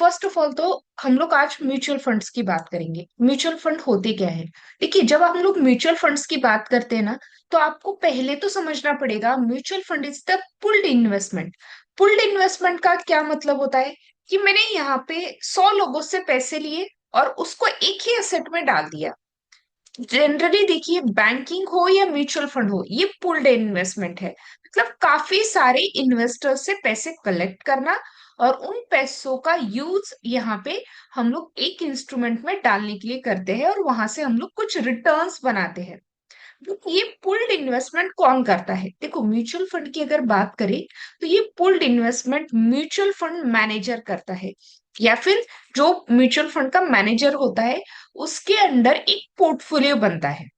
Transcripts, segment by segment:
First of all तो हम लोग आज म्यूचुअल फंड्स की बात करेंगे। म्यूचुअल फंड होते क्या है? देखिए, जब हम लोग म्यूचुअल फंड्स की बात करते हैं ना, तो आपको पहले तो समझना पड़ेगा mutual fund is the pulled investment. Pulled investment का क्या मतलब होता है कि मैंने यहाँ पे 100 लोगों से पैसे लिए और उसको एक ही एसेट में डाल दिया। जनरली देखिए, बैंकिंग हो या म्यूचुअल फंड हो, ये पूल्ड इन्वेस्टमेंट है। मतलब काफी सारे इन्वेस्टर्स से पैसे कलेक्ट करना और उन पैसों का यूज यहाँ पे हम लोग एक इंस्ट्रूमेंट में डालने के लिए करते हैं और वहां से हम लोग कुछ रिटर्न्स बनाते हैं। तो ये पूल्ड इन्वेस्टमेंट कौन करता है? देखो, म्यूचुअल फंड की अगर बात करें तो ये pooled investment mutual fund manager करता है, या फिर जो म्यूचुअल फंड का मैनेजर होता है उसके अंडर एक पोर्टफोलियो बनता है।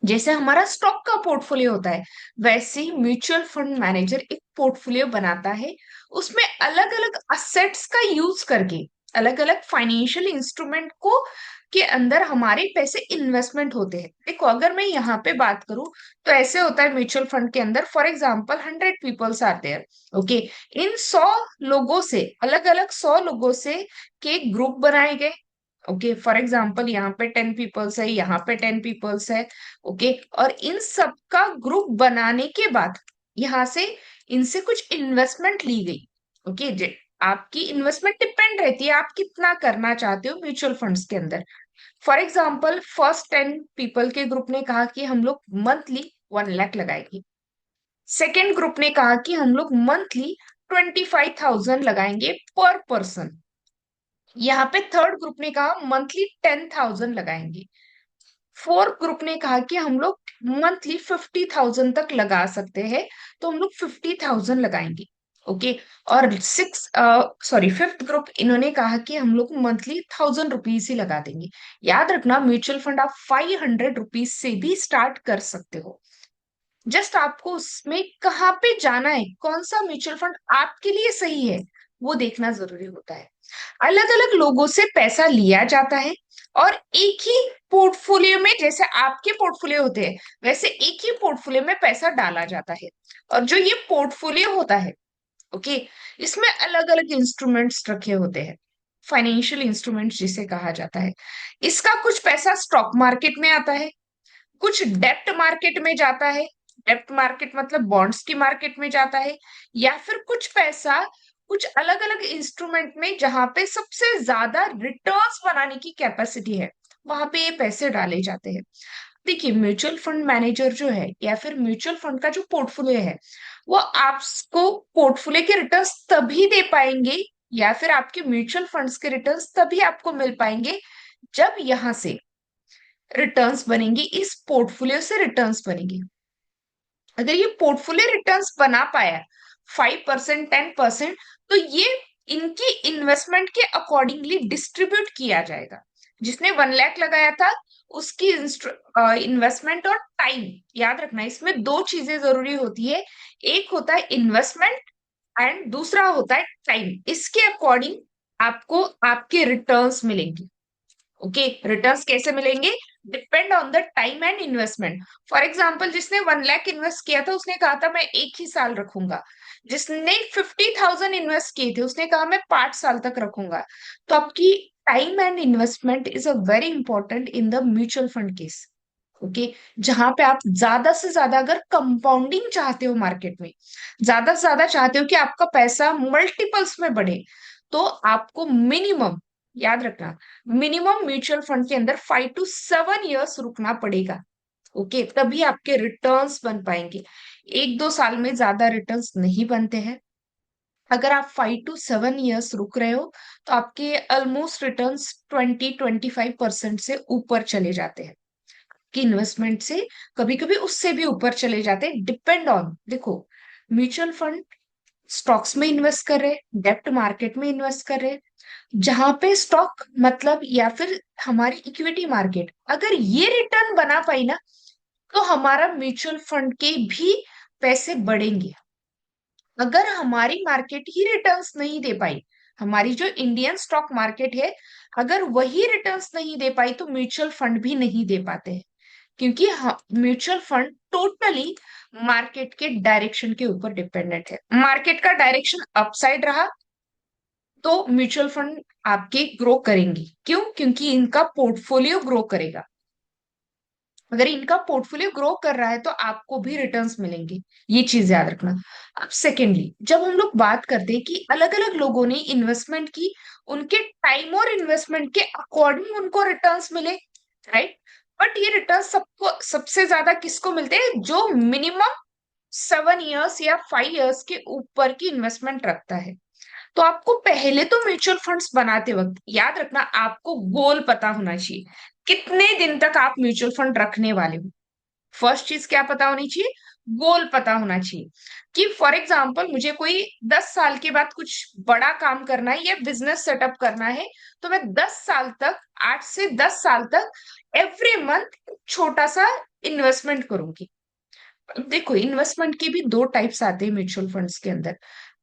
जैसे हमारा स्टॉक का पोर्टफोलियो होता है, वैसे ही म्यूचुअल फंड मैनेजर एक पोर्टफोलियो बनाता है। उसमें अलग अलग असेट्स का यूज करके अलग अलग फाइनेंशियल इंस्ट्रूमेंट को के अंदर हमारे पैसे इन्वेस्टमेंट होते हैं। देखो, अगर मैं यहाँ पे बात करूं तो ऐसे होता है म्यूचुअल फंड के अंदर, for example 100 peoples are there. Okay, इन 100 लोगों से, अलग अलग 100 लोगों से के ग्रुप बनाए गए। ओके, फॉर एग्जाम्पल यहाँ पे 10 पीपल्स है, यहाँ पे 10 पीपल्स है। ओके, और इन सब का ग्रुप बनाने के बाद यहाँ से इनसे कुछ इन्वेस्टमेंट ली गई। ओके, आपकी इन्वेस्टमेंट डिपेंड रहती है आप कितना करना चाहते हो म्यूचुअल फंड्स के अंदर। फॉर एग्जाम्पल, फर्स्ट 10 पीपल के ग्रुप ने कहा कि हम लोग मंथली 1 लाख लगाएंगे। सेकेंड ग्रुप ने कहा कि हम लोग मंथली 25,000 लगाएंगे पर पर्सन। यहाँ पे थर्ड ग्रुप ने कहा मंथली 10,000 लगाएंगे। फोर्थ ग्रुप ने कहा कि हम लोग मंथली 50,000 तक लगा सकते हैं, तो हम लोग 50,000 लगाएंगे। ओके, और फिफ्थ ग्रुप इन्होंने कहा कि हम लोग मंथली 1,000 रुपीज ही लगा देंगे। याद रखना, म्यूचुअल फंड आप 500 रुपीज से भी स्टार्ट कर सकते हो। जस्ट आपको उसमें कहाँ पे जाना है, कौन सा म्यूचुअल फंड आपके लिए सही है, वो देखना जरूरी होता है। अलग अलग लोगों से पैसा लिया जाता है और एक ही पोर्टफोलियो में, जैसे आपके पोर्टफोलियो होते हैं वैसे एक ही पोर्टफोलियो में पैसा डाला जाता है। और जो ये पोर्टफोलियो होता है, ओके, इसमें अलग अलग इंस्ट्रूमेंट्स रखे होते हैं, फाइनेंशियल इंस्ट्रूमेंट्स जिसे कहा जाता है। इसका कुछ पैसा स्टॉक मार्केट में आता है, कुछ डेप्ट मार्केट में जाता है। डेप्ट मार्केट मतलब बॉन्ड्स की मार्केट में जाता है, या फिर कुछ पैसा कुछ अलग अलग इंस्ट्रूमेंट में जहां पे सबसे ज्यादा रिटर्न्स बनाने की कैपेसिटी है, वहां पे ये पैसे डाले जाते हैं। देखिए, म्यूचुअल फंड मैनेजर जो है या फिर म्यूचुअल फंड का जो पोर्टफोलियो है, वो आपको पोर्टफोलियो के रिटर्न्स तभी दे पाएंगे, या फिर आपके म्यूचुअल फंड्स के रिटर्न्स तभी आपको मिल पाएंगे जब यहां से रिटर्न्स बनेंगी, इस पोर्टफोलियो से रिटर्न्स बनेंगे। अगर ये पोर्टफोलियो रिटर्न्स बना पाया 5%, 10%, तो ये इनकी इन्वेस्टमेंट के अकॉर्डिंगली डिस्ट्रीब्यूट किया जाएगा। जिसने 1 लाख लगाया था उसकी इन्वेस्टमेंट और टाइम, याद रखना इसमें दो चीजें जरूरी होती है। एक होता है इन्वेस्टमेंट एंड दूसरा होता है टाइम। इसके अकॉर्डिंग आपको आपके रिटर्न्स मिलेंगे। ओके, रिटर्न्स कैसे मिलेंगे? Depend on the time and investment. For example, जिसने 1 लाख इन्वेस्ट किया था उसने कहा था मैं एक ही साल रखूंगा। जिसने 50,000 इन्वेस्ट किए थे उसने कहा मैं 5 साल तक रखूंगा। तो आपकी time and investment is a very important in the mutual fund case. Okay, जहां पे आप ज्यादा से ज्यादा अगर कंपाउंडिंग चाहते हो मार्केट में, ज्यादा से ज्यादा चाहते हो कि आपका पैसा मल्टीपल्स में बढ़े, तो आपको मिनिमम, याद रखना, मिनिमम म्यूचुअल फंड के अंदर 5 to 7 years रुकना पड़ेगा। ओके, तभी आपके रिटर्न्स बन पाएंगे। 1-2 साल में ज्यादा रिटर्न्स नहीं बनते हैं। अगर आप 5 to 7 years रुक रहे हो तो आपके ऑलमोस्ट रिटर्न्स 20-25% से ऊपर चले जाते हैं कि इन्वेस्टमेंट से, कभी कभी उससे भी ऊपर चले जाते हैं। डिपेंड ऑन, देखो, म्यूचुअल फंड स्टॉक्स में इन्वेस्ट कर रहे, डेप्ट मार्केट में इन्वेस्ट कर रहे, जहां पे स्टॉक मतलब या फिर हमारी इक्विटी मार्केट अगर ये रिटर्न बना पाई ना, तो हमारा म्यूचुअल फंड के भी पैसे बढ़ेंगे। अगर हमारी मार्केट ही रिटर्न्स नहीं दे पाई, हमारी जो इंडियन स्टॉक मार्केट है, अगर वही रिटर्न्स नहीं दे पाई तो म्यूचुअल फंड भी नहीं दे पाते हैं। क्योंकि म्यूचुअल फंड टोटली मार्केट के डायरेक्शन के ऊपर डिपेंडेंट है। मार्केट का डायरेक्शन अपसाइड रहा तो म्यूचुअल फंड आपके ग्रो करेंगे। क्यों? क्योंकि इनका पोर्टफोलियो ग्रो करेगा। अगर इनका पोर्टफोलियो ग्रो कर रहा है तो आपको भी रिटर्न्स मिलेंगे। ये चीज याद रखना। अब सेकेंडली, जब हम लोग बात करते हैं कि अलग अलग लोगों ने इन्वेस्टमेंट की, उनके टाइम और इन्वेस्टमेंट के अकॉर्डिंग उनको रिटर्न्स मिले, राइट? बट ये रिटर्न सबको सबसे ज्यादा किसको मिलते हैं? जो मिनिमम 7 इयर्स या 5 इयर्स के ऊपर की इन्वेस्टमेंट रखता है। तो आपको पहले तो म्यूचुअल फंड्स बनाते वक्त याद रखना, आपको गोल पता होना चाहिए, कितने दिन तक आप म्यूचुअल फंड रखने वाले हो। फर्स्ट चीज क्या पता होनी चाहिए? गोल पता होना चाहिए। कि फॉर एग्जाम्पल मुझे कोई 10 साल के बाद कुछ बड़ा काम करना है या बिजनेस सेटअप करना है, तो मैं 10 साल तक, 8 से 10 साल तक एवरी मंथ छोटा सा इन्वेस्टमेंट करूंगी। देखो, इन्वेस्टमेंट के भी दो टाइप्स आते हैं म्यूचुअल फंड्स के अंदर।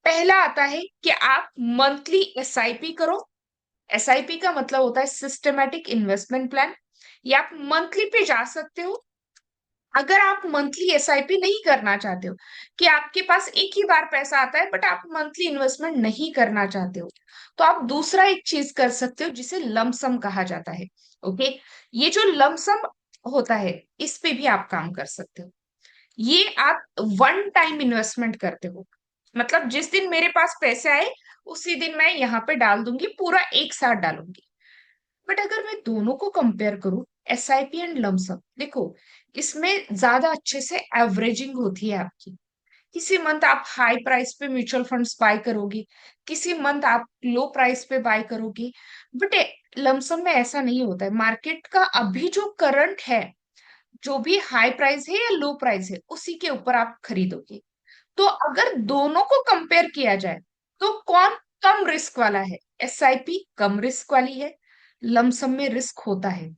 पहला आता है कि आप मंथली एसआईपी करो। एसआईपी का मतलब होता है सिस्टमेटिक इन्वेस्टमेंट प्लान। या आप मंथली पे जा सकते हो। अगर आप मंथली एसआईपी नहीं करना चाहते हो, कि आपके पास एक ही बार पैसा आता है बट आप मंथली इन्वेस्टमेंट नहीं करना चाहते हो, तो आप दूसरा एक चीज कर सकते हो जिसे लमसम कहा जाता है। ओके। ये जो लमसम होता है, इस पे भी आप काम कर सकते हो। ये आप वन टाइम इन्वेस्टमेंट करते हो। मतलब जिस दिन मेरे पास पैसे आए, उसी दिन मैं यहाँ पे डाल दूंगी, पूरा एक साथ डालूंगी। बट अगर मैं दोनों को कंपेयर करूं, एसआईपी एंड लमसम, देखो इसमें ज्यादा अच्छे से एवरेजिंग होती है आपकी। किसी मंथ आप हाई प्राइस पे म्यूचुअल फंड्स बाय करोगे, किसी मंथ आप लो प्राइस पे बाय करोगे। बट लमसम में ऐसा नहीं होता है। मार्केट का अभी जो करंट है, जो भी हाई प्राइस है या लो प्राइस है, उसी के ऊपर आप खरीदोगे। तो अगर दोनों को कंपेयर किया जाए, तो कौन कम रिस्क वाला है? एसआईपी कम रिस्क वाली है। लमसम में रिस्क होता है।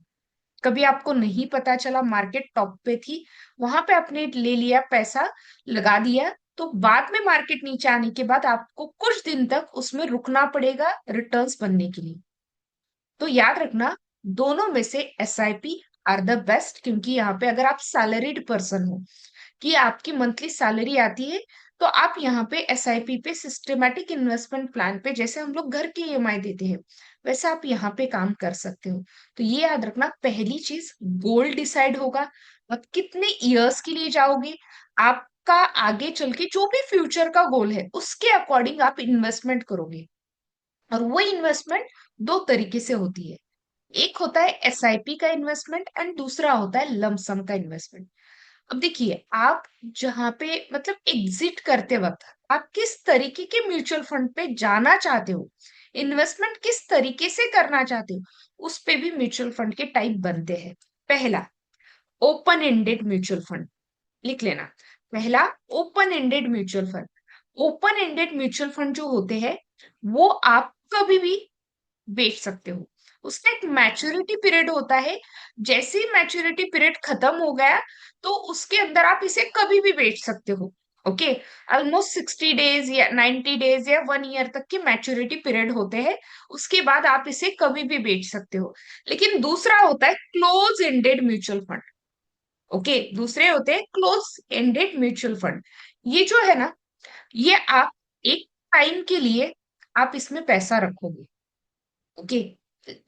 कभी आपको नहीं पता चला, मार्केट टॉप पे थी, वहां पे आपने ले लिया पैसा, लगा दिया, तो बाद में मार्केट नीचे आने के बाद आपको कुछ दिन तक उसमें रुकना पड़ेगा रिटर्न्स बनने के लिए। तो याद रखना, दोनों में से एसआईपी आर द बेस्ट। क्योंकि यहाँ पे अगर आप सैलरीड पर्सन हो, कि आपकी मंथली सैलरी आती है, तो आप यहाँ पे एसआईपी पे, सिस्टमेटिक इन्वेस्टमेंट प्लान पे, जैसे हम लोग घर की ईएमआई देते हैं, वैसे आप यहाँ पे काम कर सकते हो। तो ये याद रखना, पहली चीज गोल डिसाइड होगा, आप कितने इयर्स के लिए जाओगे, आपका आगे चल के जो भी फ्यूचर का गोल है उसके अकॉर्डिंग आप इन्वेस्टमेंट करोगे। और वो इन्वेस्टमेंट दो तरीके से होती है। एक होता है एसआईपी का इन्वेस्टमेंट एंड दूसरा होता है लमसम का इन्वेस्टमेंट। अब देखिए, आप जहां पे मतलब एग्जिट करते वक्त आप किस तरीके के म्यूचुअल फंड पे जाना चाहते हो, इन्वेस्टमेंट किस तरीके से करना चाहते हो, उस पे भी म्यूचुअल फंड के टाइप बनते हैं। पहला, ओपन एंडेड म्यूचुअल फंड। लिख लेना। पहला, open ended mutual fund. Open ended mutual fund जो होते हैं, वो आप कभी भी बेच सकते हो। उसका एक मैच्योरिटी पीरियड होता है। जैसे ही मैच्योरिटी पीरियड खत्म हो गया, तो उसके अंदर आप इसे कभी भी बेच सकते हो। ओके। ऑलमोस्ट 60 डेज या 90 डेज या 1 ईयर तक के मैच्योरिटी पीरियड होते हैं। उसके बाद आप इसे कभी भी बेच सकते हो। लेकिन दूसरा होता है close ended mutual fund. Okay. दूसरे होते हैं क्लोज एंडेड म्यूचुअल फंड। ये जो है ना, ये आप एक टाइम के लिए आप इसमें पैसा रखोगे। ओके।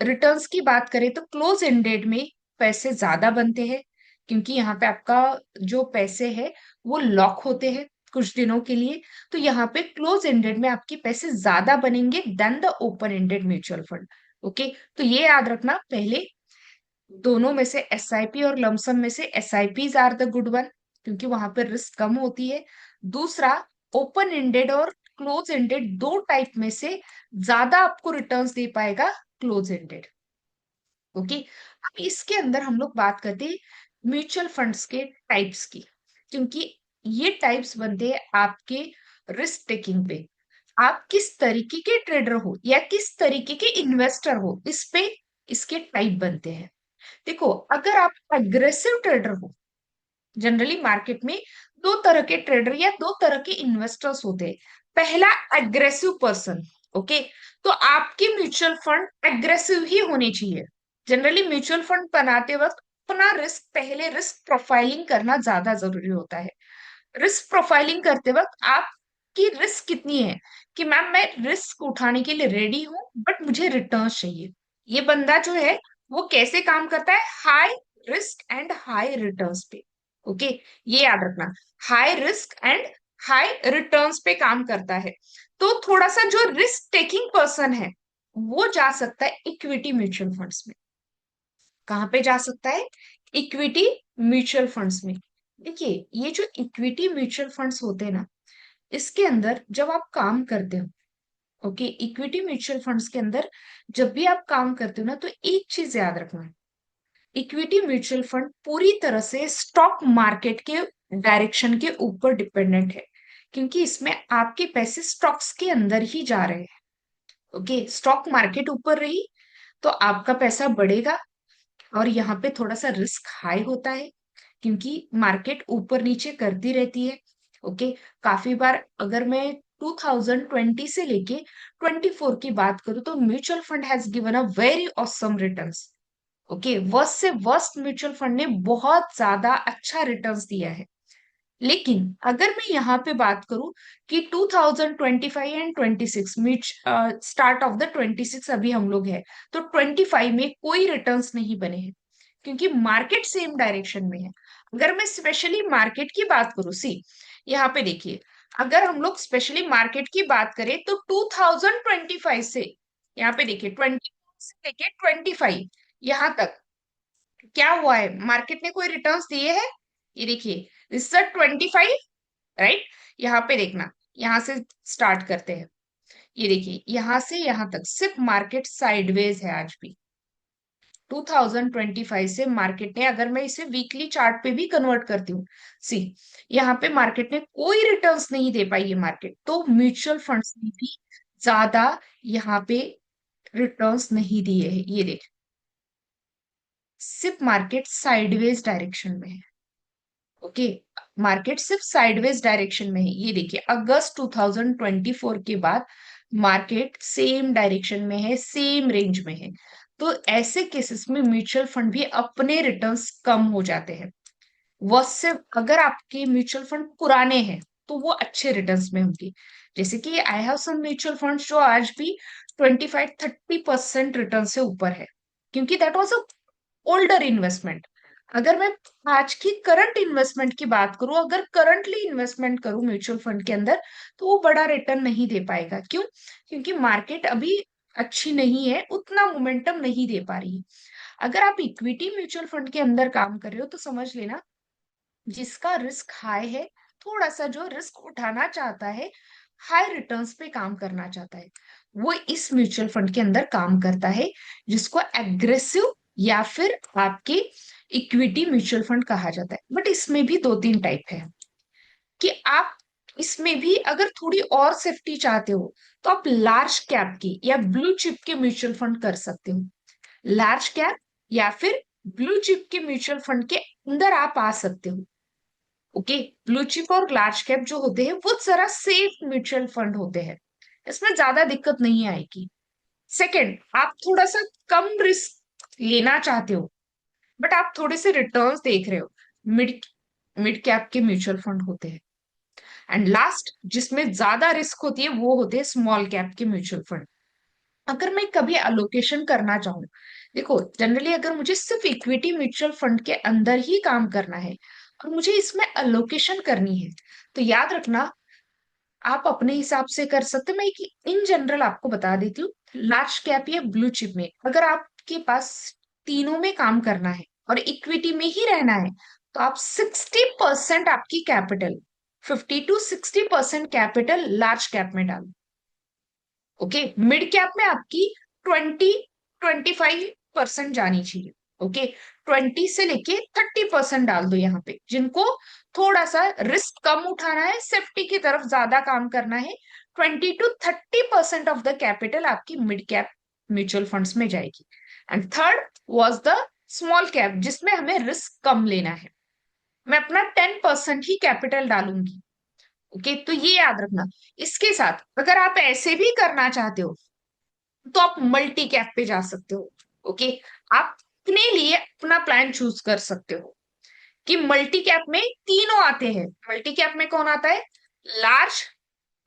रिटर्न्स की बात करें तो क्लोज एंडेड में पैसे ज्यादा बनते हैं, क्योंकि यहाँ पे आपका जो पैसे है वो लॉक होते हैं कुछ दिनों के लिए। तो यहाँ पे क्लोज एंडेड में आपके पैसे ज्यादा बनेंगे then the open ended mutual fund. Okay. तो ये याद रखना, पहले दोनों में से एसआईपी और लमसम में से SIPs are the good one, क्योंकि वहां पर रिस्क कम होती है। दूसरा, ओपन एंडेड और क्लोज एंडेड दो टाइप में से ज्यादा आपको रिटर्न्स दे पाएगा क्लोज एंडेड। ओके। अब इसके अंदर हम लोग बात करते हैं म्यूचुअल फंड्स के टाइप्स की, क्योंकि ये टाइप्स बनते हैं आपके रिस्क टेकिंग पे। आप किस तरीके के ट्रेडर हो या किस तरीके के इन्वेस्टर हो, इस पे इसके टाइप बनते हैं। देखो, अगर आप अग्रेसिव ट्रेडर हो, जनरली मार्केट में दो तरह के ट्रेडर या दो तरह के इन्वेस्टर्स होते हैं। पहला, अग्रेसिव पर्सन। ओके। तो आपके म्यूचुअल फंड अग्रेसिव ही होने चाहिए। जनरली म्यूचुअल फंड बनाते वक्त अपना रिस्क, पहले रिस्क प्रोफाइलिंग करना ज्यादा जरूरी होता है। रिस्क प्रोफाइलिंग करते वक्त आप कि रिस्क कितनी है, कि मैम मैं रिस्क उठाने के लिए रेडी हूं बट मुझे रिटर्न चाहिए। ये बंदा जो है वो कैसे काम करता है, high risk and high returns पे। ओके, ये याद रखना, high risk and high returns पे काम करता है। तो थोड़ा सा जो रिस्क टेकिंग पर्सन है वो जा सकता है इक्विटी म्यूचुअल फंड्स में। कहाँ पे जा सकता है, इक्विटी म्यूचुअल फंड्स में। देखिए ये जो इक्विटी म्यूचुअल फंड्स होते हैं ना, इसके अंदर जब आप काम करते हो, ओके, इक्विटी म्यूचुअल फंड्स के अंदर जब भी आप काम करते हो ना, तो एक चीज याद रखना, इक्विटी म्यूचुअल फंड पूरी तरह से स्टॉक मार्केट के डायरेक्शन के ऊपर डिपेंडेंट है, क्योंकि इसमें आपके पैसे स्टॉक्स के अंदर ही जा रहे हैं। ओके, स्टॉक मार्केट ऊपर रही तो आपका पैसा बढ़ेगा, और यहाँ पे थोड़ा सा रिस्क हाई होता है क्योंकि मार्केट ऊपर नीचे करती रहती है। ओके, काफी बार अगर मैं 2020 से लेके 24 की बात करूं तो mutual fund has given a very awesome returns. Okay, worst से वर्स्ट म्यूचुअल फंड ने बहुत ज्यादा अच्छा रिटर्न्स दिया है। लेकिन अगर मैं यहाँ पे बात करूं कि 2025 एंड 26 म्यूच स्टार्ट ऑफ द 26 अभी हम लोग है, तो 25 में कोई रिटर्न्स नहीं बने हैं क्योंकि मार्केट सेम डायरेक्शन में है। अगर मैं स्पेशली मार्केट की बात करूं, सी यहाँ पे देखिए, अगर हम लोग स्पेशली मार्केट की बात करें तो 2025 से, यहाँ पे देखिए 20 से लेके 25 यहाँ तक क्या हुआ है, मार्केट ने कोई रिटर्न्स दिए हैं? ये देखिए, दिस इज 25, राइट? यहाँ पे देखना, यहाँ से स्टार्ट करते हैं। ये देखिए यहाँ से यहाँ तक सिर्फ मार्केट साइडवेज है आज भी। 2025 से मार्केट ने, अगर मैं इसे वीकली चार्ट पे भी कन्वर्ट करती हूँ, सी यहाँ पे मार्केट ने कोई रिटर्न्स नहीं दे पाई है मार्केट, तो म्यूचुअल फंड्स ने भी ज्यादा यहाँ पे रिटर्न्स नहीं दिए है। ये देख, सिर्फ मार्केट साइडवेज डायरेक्शन में है। ओके, मार्केट सिर्फ साइडवेज डायरेक्शन में है। ये देखिए अगस्त 2024 के बाद मार्केट सेम डायरेक्शन में है, सेम रेंज में है। तो ऐसे केसेस में म्यूचुअल फंड भी अपने रिटर्न्स कम हो जाते हैं। वह सिर्फ अगर आपके म्यूचुअल फंड पुराने हैं तो वो अच्छे रिटर्न्स में होंगे। जैसे कि I have some mutual fund जो आज भी 25-30% रिटर्न से ऊपर है, क्योंकि that was a older investment. अगर मैं आज की करंट इन्वेस्टमेंट की बात करूं, अगर करंटली इन्वेस्टमेंट करूं म्यूचुअल फंड के अंदर, तो वो बड़ा रिटर्न नहीं दे पाएगा। क्यों? क्योंकि मार्केट अभी अच्छी नहीं है, उतना मोमेंटम नहीं दे पा रही है। अगर आप इक्विटी म्यूचुअल फंड के अंदर काम कर रहे हो तो समझ लेना, जिसका रिस्क हाई है, थोड़ा सा जो रिस्क उठाना चाहता है, हाई रिटर्न्स पे काम करना चाहता है, वो इस म्यूचुअल फंड के अंदर काम करता है, जिसको एग्रेसिव या फिर आपके इक्विटी म्यूचुअल फंड कहा जाता है। बट इसमें भी दो तीन टाइप है, कि आप इसमें भी अगर थोड़ी और सेफ्टी चाहते हो तो आप लार्ज कैप की या ब्लू चिप के म्यूचुअल फंड कर सकते हो। लार्ज कैप या फिर ब्लू चिप के म्यूचुअल फंड के अंदर आप आ सकते हो। ओके, ब्लू चिप और लार्ज कैप जो होते हैं वो जरा सेफ म्यूचुअल फंड होते हैं, इसमें ज्यादा दिक्कत नहीं आएगी। सेकंड, आप थोड़ा सा कम रिस्क लेना चाहते हो बट आप थोड़े से रिटर्न्स देख रहे हो, मिड मिड कैप के म्यूचुअल फंड होते हैं। एंड लास्ट, जिसमें ज्यादा रिस्क होती है, वो होते हैं स्मॉल कैप के म्यूचुअल फंड। अगर मैं कभी अलोकेशन करना चाहूँ, देखो जनरली अगर मुझे सिर्फ इक्विटी म्यूचुअल फंड के अंदर ही काम करना है और मुझे इसमें अलोकेशन करनी है, तो याद रखना, आप अपने हिसाब से कर सकते हैं। मैं इन जनरल आपको बता देती हूँ, लार्ज कैप या ब्लू चिप में अगर आपके पास तीनों में काम करना है और इक्विटी में ही रहना है, तो आप 60% आपकी capital, 50 to 60% capital large cap में डालो। ओके, मिड कैप में आपकी 20-25% जानी चाहिए। ओके, 20 से लेके 30% डाल दो यहाँ पे, जिनको थोड़ा सा रिस्क कम उठाना है, सेफ्टी की तरफ ज्यादा काम करना है। 20 to 30% ऑफ द कैपिटल आपकी मिड कैप म्यूचुअल फंड्स में जाएगी। And third was the small cap, जिसमें हमें रिस्क कम लेना है, मैं अपना 10% ही कैपिटल डालूंगी। ओके, तो ये याद रखना। इसके साथ अगर आप ऐसे भी करना चाहते हो तो आप मल्टी कैप पे जा सकते हो। ओके, आप अपने लिए अपना प्लान चूज कर सकते हो कि मल्टी कैप में तीनों आते हैं। मल्टी कैप में कौन आता है? Large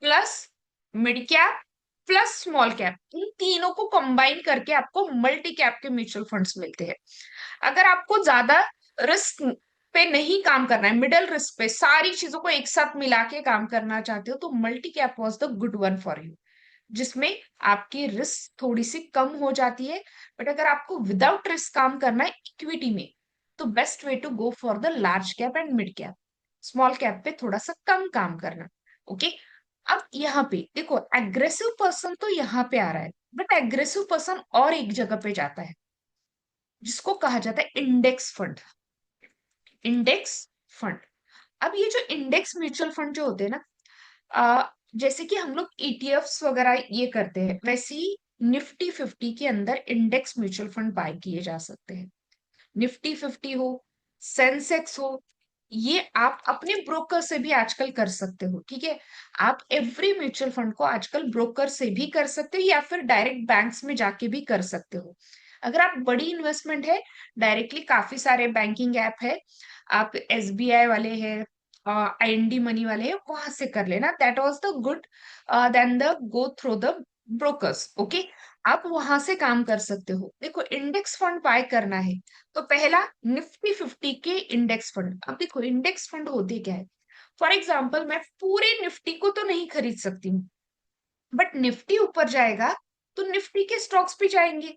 plus mid cap plus small cap, इन तीनों को कंबाइन करके आपको मल्टी कैप के म्यूचुअल फंड्स मिलते हैं। अगर आपको ज्यादा रिस्क पे नहीं काम करना है, मिडल रिस्क पे सारी चीजों को एक साथ मिला के काम करना चाहते हो, तो multi cap was the good one for you, जिसमें आपकी रिस्क थोड़ी सी कम हो जाती है। बट अगर आपको विदाउट रिस्क काम करना है इक्विटी में, तो best way to go for the large cap and mid cap, small cap पे थोड़ा सा कम काम करना। ओके, अब यहाँ पे देखो एग्रेसिव पर्सन तो यहाँ पे आ रहा है, बट एग्रेसिव पर्सन और एक जगह पे जाता है जिसको कहा जाता है इंडेक्स फंड। इंडेक्स फंड, अब ये जो इंडेक्स म्यूचुअल फंड जो होते हैं ना, जैसे कि हम लोग ईटीएफ्स वगैरह ये करते हैं, वैसे ही निफ्टी 50 के अंदर इंडेक्स म्यूचुअल फंड बाय किए जा सकते हैं। निफ्टी 50 हो, सेंसेक्स हो, ये आप अपने ब्रोकर से भी आजकल कर सकते हो। ठीक है, आप एवरी म्यूचुअल फंड को आजकल ब्रोकर से भी कर सकते हो या फिर डायरेक्ट बैंक्स में जाके भी कर सकते हो। अगर आप बड़ी इन्वेस्टमेंट है, डायरेक्टली काफी सारे बैंकिंग ऐप है, आप एसबीआई वाले हैं, आईएनडी मनी वाले हैं, वहां से कर लेना, that was the good then the go through the brokers. Okay, आप वहां से काम कर सकते हो। देखो इंडेक्स फंड बाय करना है तो पहला निफ्टी 50 के इंडेक्स फंड। अब देखो इंडेक्स फंड होते क्या है, फॉर एग्जाम्पल मैं पूरे निफ्टी को तो नहीं खरीद सकती हूँ, बट निफ्टी ऊपर जाएगा तो निफ्टी के स्टॉक्स भी जाएंगे।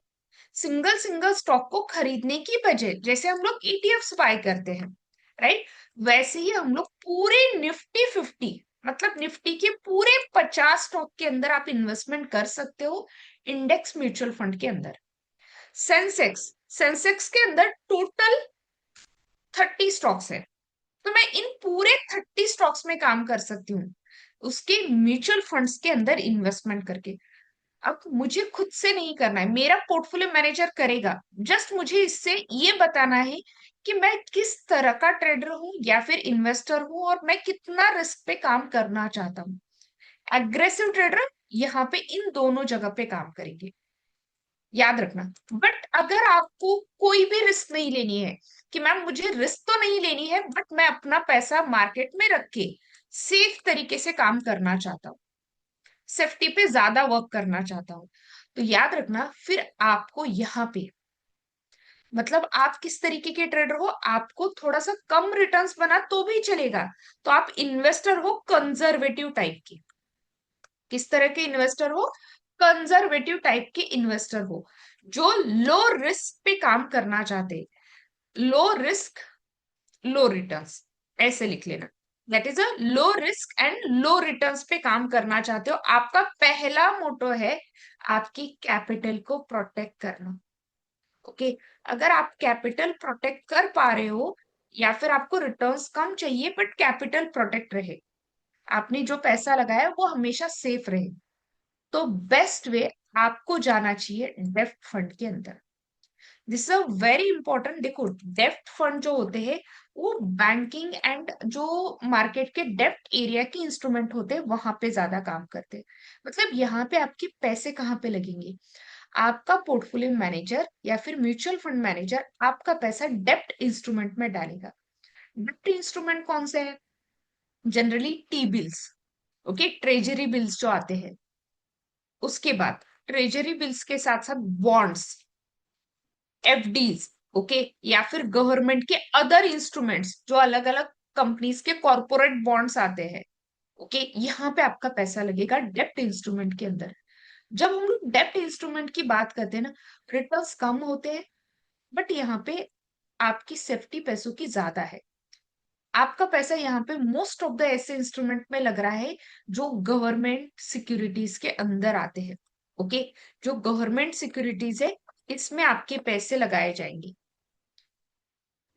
सिंगल सिंगल स्टॉक को खरीदने की बजाय जैसे हम लोग ईटीएफ्स बाय करते हैं, राइट, वैसे ही हम लोग पूरे निफ्टी 50, मतलब निफ्टी के पूरे 50 स्टॉक के अंदर आप इन्वेस्टमेंट कर सकते हो इंडेक्स म्यूचुअल फंड के अंदर। सेंसेक्स, सेंसेक्स के अंदर टोटल 30 स्टॉक्स है, तो मैं इन पूरे 30 स्टॉक्स में काम कर सकती हूँ उसके म्यूचुअल फंड्स के अंदर इन्वेस्टमेंट करके। अब मुझे खुद से नहीं करना है, मेरा पोर्टफोलियो मैनेजर करेगा। जस्ट मुझे इससे ये बताना है कि मैं किस तरह का ट्रेडर हूं या फिर इन्वेस्टर हूं और मैं कितना रिस्क पे काम करना चाहता हूँ। एग्रेसिव ट्रेडर यहाँ पे इन दोनों जगह पे काम करेंगे, याद रखना। बट अगर आपको कोई भी रिस्क नहीं लेनी है कि मैम मुझे रिस्क तो नहीं लेनी है, बट मैं अपना पैसा मार्केट में रख के सेफ तरीके से काम करना चाहता हूँ, सेफ्टी पे ज्यादा वर्क करना चाहता हूँ, तो याद रखना फिर आपको यहाँ पे, मतलब आप किस तरीके के ट्रेडर हो, आपको थोड़ा सा कम रिटर्न्स बना तो भी चलेगा, तो आप इन्वेस्टर हो कंजर्वेटिव टाइप के। किस तरह के इन्वेस्टर हो, कंजर्वेटिव टाइप के इन्वेस्टर हो, जो लो रिस्क पे काम करना चाहते, लो रिस्क लो रिटर्न्स, ऐसे लिख लेना। That is a low risk and low returns पे काम करना चाहते हो। आपका पहला मोटो है आपकी कैपिटल को प्रोटेक्ट करना। ओके, अगर आप कैपिटल प्रोटेक्ट कर पा रहे हो या फिर आपको रिटर्न्स कम चाहिए बट कैपिटल प्रोटेक्ट रहे, आपने जो पैसा लगाया वो हमेशा सेफ रहे, तो बेस्ट वे आपको जाना चाहिए डेब्ट फंड के अंदर। This is a very important. देखो डेब्ट फंड जो होते हैं वो बैंकिंग एंड जो मार्केट के डेब्ट एरिया के इंस्ट्रूमेंट होते हैं वहां पे ज्यादा काम करते हैं। मतलब यहाँ पे आपके पैसे कहाँ पे लगेंगे, आपका पोर्टफोलियो मैनेजर या फिर म्यूचुअल फंड मैनेजर आपका पैसा डेब्ट इंस्ट्रूमेंट में डालेगा। डेब्ट इंस्ट्रूमेंट कौन से है, generally T bills, okay, treasury bills जो आते हैं, उसके बाद ट्रेजरी बिल्स के साथ साथ बॉन्ड्स, एफडीज, ओके, या फिर गवर्नमेंट के अदर इंस्ट्रूमेंट्स जो अलग अलग कंपनीज के कॉर्पोरेट बॉन्ड्स आते हैं। ओके, यहाँ पे आपका पैसा लगेगा डेप्ट इंस्ट्रूमेंट के अंदर। जब हम लोग डेप्ट इंस्ट्रूमेंट की बात करते हैं ना, रिटर्न्स कम होते हैं, बट यहाँ पे आपकी सेफ्टी पैसों की ज्यादा है। आपका पैसा यहाँ पे मोस्ट ऑफ द ऐसे इंस्ट्रूमेंट में लग रहा है जो गवर्नमेंट सिक्योरिटीज के अंदर आते हैं। ओके, जो गवर्नमेंट सिक्योरिटीज है इसमें आपके पैसे लगाए जाएंगे।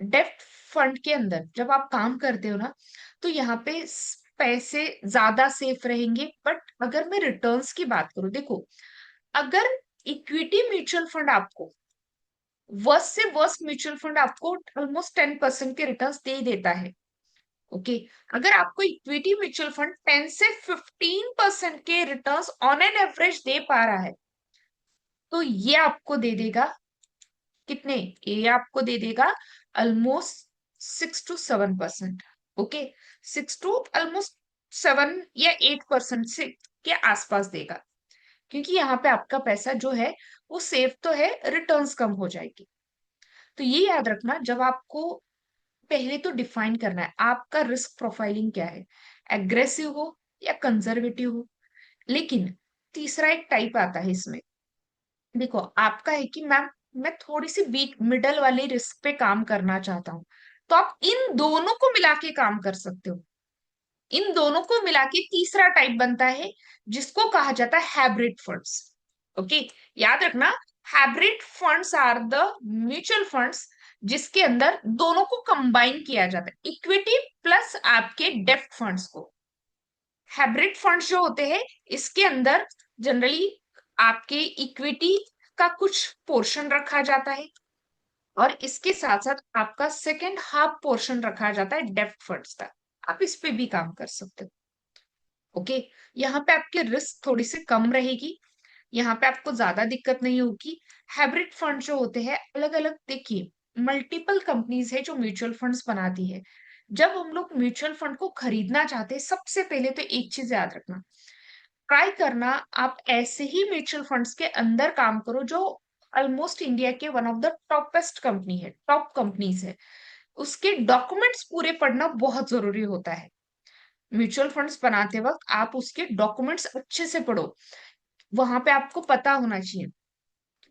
डेब्ट फंड के अंदर जब आप काम करते हो ना, तो यहाँ पे पैसे ज्यादा सेफ रहेंगे। बट अगर मैं रिटर्न्स की बात करूं, देखो अगर इक्विटी म्यूचुअल फंड आपको, वर्स्ट से वर्स्ट म्यूचुअल फंड आपको ऑलमोस्ट 10% के रिटर्न्स दे देता है। ओके, अगर आपको इक्विटी म्यूचुअल फंड 10 से 15% के रिटर्न्स ऑन एन एवरेज दे पा रहा है, तो ये आपको दे देगा कितने, ये आपको दे देगा almost 6 to 7%। Okay, 6 to almost 7 या 8% से के आसपास देगा, क्योंकि यहाँ पे आपका पैसा जो है वो सेफ तो है, रिटर्न्स कम हो जाएगी। तो ये याद रखना, जब आपको पहले तो डिफाइन करना है आपका रिस्क प्रोफाइलिंग क्या है, एग्रेसिव हो या कंजर्वेटिव हो। लेकिन तीसरा एक टाइप आता है इसमें। देखो, आपका है कि मैम मैं थोड़ी सी बीट मिडल वाले रिस्क पे काम करना चाहता हूँ, तो आप इन दोनों को मिला के काम कर सकते हो। इन दोनों को मिला के तीसरा टाइप बनता है, जिसको कहा जाता है हाइब्रिड फंड्स। ओके, याद रखना, hybrid funds are the mutual funds जिसके अंदर दोनों को कंबाइन किया जाता है, इक्विटी प्लस आपके डेब्ट फंड्स को। हाइब्रिड फंड्स जो होते हैं, इसके अंदर जनरली आपके इक्विटी का कुछ पोर्शन रखा जाता है, और इसके साथ साथ आपका सेकेंड हाफ पोर्शन रखा जाता है डेब्ट फंड्स का। आप इस पे भी काम कर सकते हो। ओके, यहाँ पे आपकी रिस्क थोड़ी सी कम रहेगी, यहाँ पे आपको ज्यादा दिक्कत नहीं होगी। हाइब्रिड फंड जो होते हैं अलग अलग, देखिए मल्टीपल कंपनीज है जो म्यूचुअल फंड्स बनाती है। जब हम लोग म्यूचुअल फंड को खरीदना चाहते हैं, सबसे पहले तो एक चीज याद रखना, ट्राई करना आप ऐसे ही म्यूचुअल फंड्स के अंदर काम करो जो ऑलमोस्ट इंडिया के one of the toppest company है, टॉप कंपनीज है। उसके डॉक्यूमेंट्स पूरे पढ़ना बहुत जरूरी होता है। म्यूचुअल फंड्स बनाते वक्त आप उसके डॉक्यूमेंट्स अच्छे से पढ़ो। वहां पे आपको पता होना चाहिए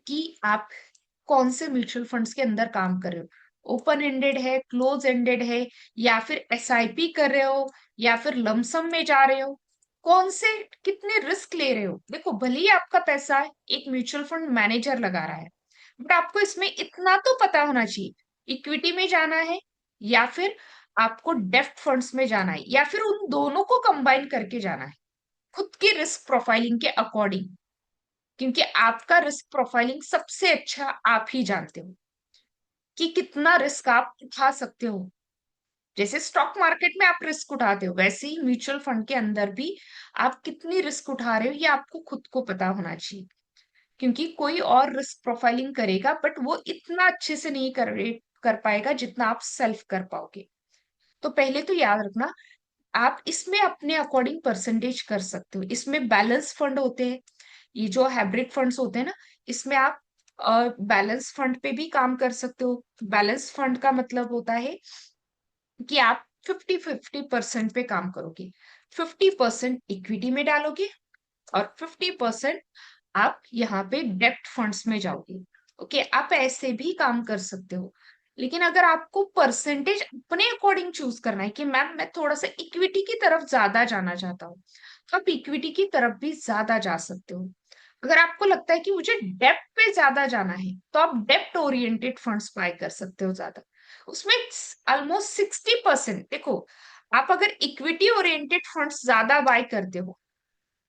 कि आप कौन से म्यूचुअल फंड्स के अंदर काम कर रहे हो, ओपन एंडेड है, क्लोज एंडेड है, या फिर एसआईपी कर रहे हो, या फिर लमसम में जा रहे हो, कौन से कितने रिस्क ले रहे हो। देखो, भले ही आपका पैसा एक म्यूचुअल फंड मैनेजर लगा रहा है, बट आपको इसमें इतना तो पता होना चाहिए, इक्विटी में जाना है या फिर आपको डेब्ट फंड्स में जाना है, या फिर उन दोनों को कंबाइन करके जाना है, खुद की रिस्क प्रोफाइलिंग के अकॉर्डिंग। क्योंकि आपका रिस्क प्रोफाइलिंग सबसे अच्छा आप ही जानते हो कि कितना रिस्क आप उठा सकते हो। जैसे स्टॉक मार्केट में आप रिस्क उठाते हो, वैसे ही म्यूचुअल फंड के अंदर भी आप कितनी रिस्क उठा रहे हो, ये आपको खुद को पता होना चाहिए। क्योंकि कोई और रिस्क प्रोफाइलिंग करेगा, बट वो इतना अच्छे से नहीं कर पाएगा जितना आप सेल्फ कर पाओगे। तो पहले तो याद रखना, आप इसमें अपने अकॉर्डिंग परसेंटेज कर सकते हो। इसमें बैलेंस फंड होते हैं, ये जो हाइब्रिड फंड्स होते हैं ना, इसमें आप बैलेंस फंड पे भी काम कर सकते हो। बैलेंस फंड का मतलब होता है कि आप 50-50% पे काम करोगे, 50% इक्विटी में डालोगे और 50% आप यहाँ पे डेब्ट फंड्स में जाओगे। ओके, आप ऐसे भी काम कर सकते हो। लेकिन अगर आपको परसेंटेज अपने अकॉर्डिंग चूज करना है कि मैम मैं थोड़ा सा इक्विटी की तरफ ज्यादा जाना चाहता हूँ, तो आप इक्विटी की तरफ भी ज्यादा जा सकते हो। अगर आपको लगता है कि मुझे डेप्थ पे ज्यादा जाना है, तो आप डेप्थ ओरिएंटेड फंड्स बाय कर सकते हो ज्यादा। उसमें ऑलमोस्ट 60%, देखो आप अगर इक्विटी ओरिएंटेड फंड्स ज्यादा बाय करते हो,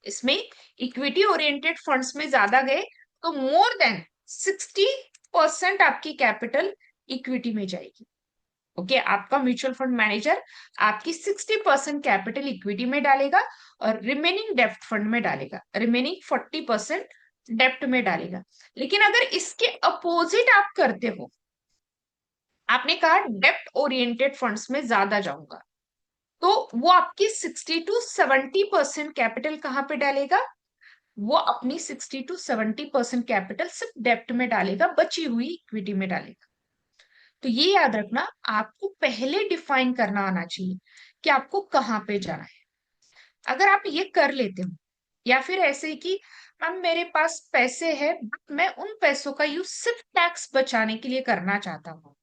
इसमें इक्विटी ओरिएंटेड फंड्स में ज्यादा गए, तो मोर देन 60% आपकी कैपिटल इक्विटी में जाएगी। ओके, आपका म्यूचुअल फंड मैनेजर आपकी 60% कैपिटल इक्विटी में डालेगा और रिमेनिंग डेप्ट फंड में डालेगा, रिमेनिंग 40% डेप्ट में डालेगा। लेकिन अगर इसके अपोजिट आप करते हो, आपने कहा डेप्ट ओरिएंटेड फंड्स में ज्यादा जाऊंगा, तो वो आपकी 60-70% कैपिटल कहाँ पे डालेगा, वो अपनी 60-70% कैपिटल सिर्फ डेप्ट में डालेगा, बची हुई इक्विटी में डालेगा। तो ये याद रखना, आपको पहले डिफाइन करना आना चाहिए कि आपको कहाँ पे जाना है। अगर आप ये कर लेते हो, या फिर ऐसे ही कि मैम मेरे पास पैसे है बट मैं उन पैसों का यूज सिर्फ टैक्स बचाने के लिए करना चाहता हूँ,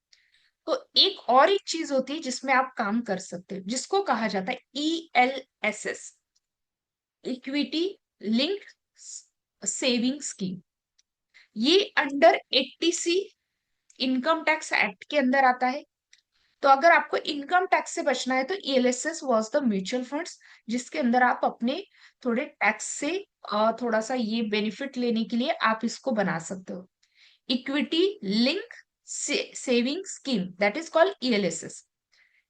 तो एक चीज होती है जिसमें आप काम कर सकते हो, जिसको कहा जाता है ELSS, equity linked saving scheme. ये under 80C income tax act के अंदर आता है। तो अगर आपको इनकम टैक्स से बचना है, तो ELSS was the mutual funds जिसके अंदर आप अपने थोड़े टैक्स से थोड़ा सा ये बेनिफिट लेने के लिए आप इसको बना सकते हो, equity link saving scheme, that is called ELSS।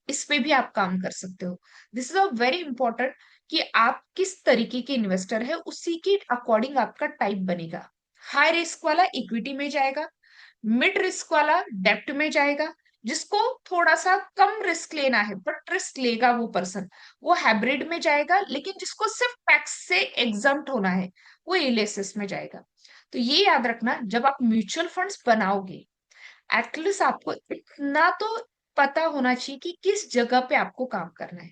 इस पे भी आप काम कर सकते हो। This is a very important कि आप किस तरीके के इन्वेस्टर है, उसी के अकॉर्डिंग आपका टाइप बनेगा। हाई रिस्क वाला इक्विटी में जाएगा, मिड रिस्क वाला डेप्ट में जाएगा, जिसको थोड़ा सा कम रिस्क लेना है बट रिस्क लेगा वो पर्सन, वो हाइब्रिड में जाएगा, लेकिन जिसको सिर्फ टैक्स से एग्जम्प्ट होना है वो इलेसिस में जाएगा। तो ये याद रखना, जब आप म्यूचुअल फंड्स बनाओगे एटलीस्ट आपको इतना तो पता होना चाहिए कि किस जगह पे आपको काम करना है।